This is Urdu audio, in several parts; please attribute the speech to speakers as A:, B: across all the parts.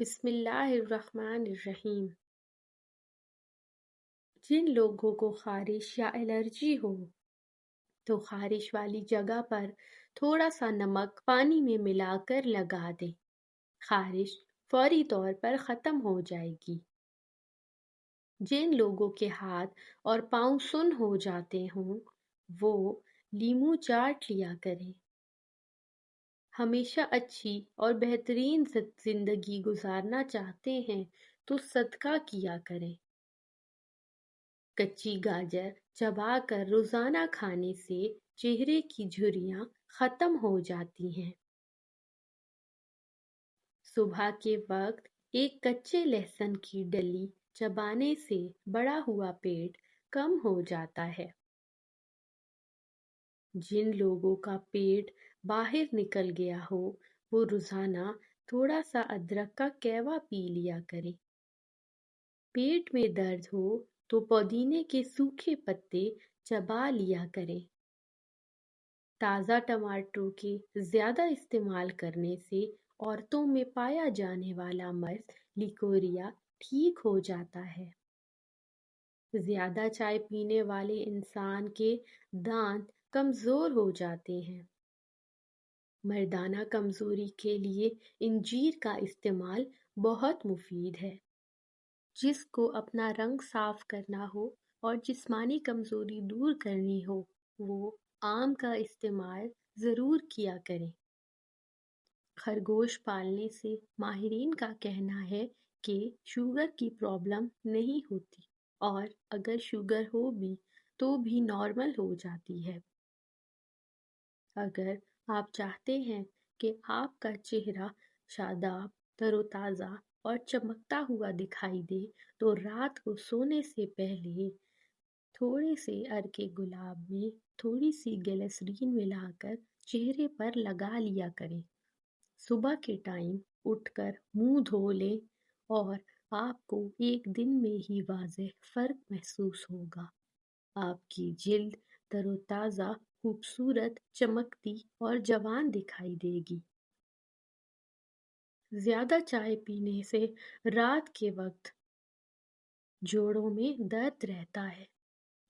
A: بسم اللہ الرحمن الرحیم۔ جن لوگوں کو خارش یا الرجی ہو تو خارش والی جگہ پر تھوڑا سا نمک پانی میں ملا کر لگا دیں۔ خارش فوری طور پر ختم ہو جائے گی۔ جن لوگوں کے ہاتھ اور پاؤں سن ہو جاتے ہوں وہ لیموں چاٹ لیا کریں۔ ہمیشہ اچھی اور بہترین زندگی گزارنا چاہتے ہیں تو صدقہ کیا کریں۔ کچی گاجر چبا کر روزانہ کھانے سے چہرے کی جھریاں ختم ہو جاتی ہیں۔ صبح کے وقت ایک کچے لہسن کی ڈلی چبانے سے بڑا ہوا پیٹ کم ہو جاتا ہے۔ جن لوگوں کا پیٹ باہر نکل گیا ہو وہ روزانہ تھوڑا سا ادرک کا کیوا پی لیا کریں۔ پیٹ میں درد ہو تو پودینے کے سوکھے پتے چبا لیا کریں۔ تازہ ٹماٹروں کے زیادہ استعمال کرنے سے عورتوں میں پایا جانے والا مرض لیکوریا ٹھیک ہو جاتا ہے۔ زیادہ چائے پینے والے انسان کے دانت کمزور ہو جاتے ہیں۔ مردانہ کمزوری کے لیے انجیر کا استعمال بہت مفید ہے۔ جس کو اپنا رنگ صاف کرنا ہو اور جسمانی کمزوری دور کرنی ہو وہ آم کا استعمال ضرور کیا کریں۔ خرگوش پالنے سے ماہرین کا کہنا ہے کہ شوگر کی پرابلم نہیں ہوتی اور اگر شوگر ہو بھی تو بھی نارمل ہو جاتی ہے۔ اگر آپ چاہتے ہیں کہ آپ کا چہرہ شاداب، تر و تازہ اور چمکتا ہوا دکھائی دے تو رات کو سونے سے پہلے تھوڑے سے عرق گلاب میں تھوڑی سی گلیسرین ملا کر چہرے پر لگا لیا کریں۔ صبح کے ٹائم اٹھ کر منہ دھو لیں اور آپ کو ایک دن میں ہی واضح فرق محسوس ہوگا۔ آپ کی جلد تر و تازہ، خوبصورت، چمکتی اور جوان دکھائی دے گی۔ زیادہ چائے پینے سے رات کے وقت جوڑوں میں درد رہتا ہے۔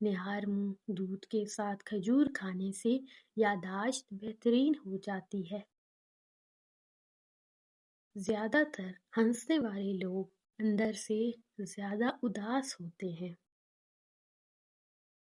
A: نہار منہ دودھ کے ساتھ کھجور کھانے سے یادداشت بہترین ہو جاتی ہے۔ زیادہ تر ہنسنے والے لوگ اندر سے زیادہ اداس ہوتے ہیں۔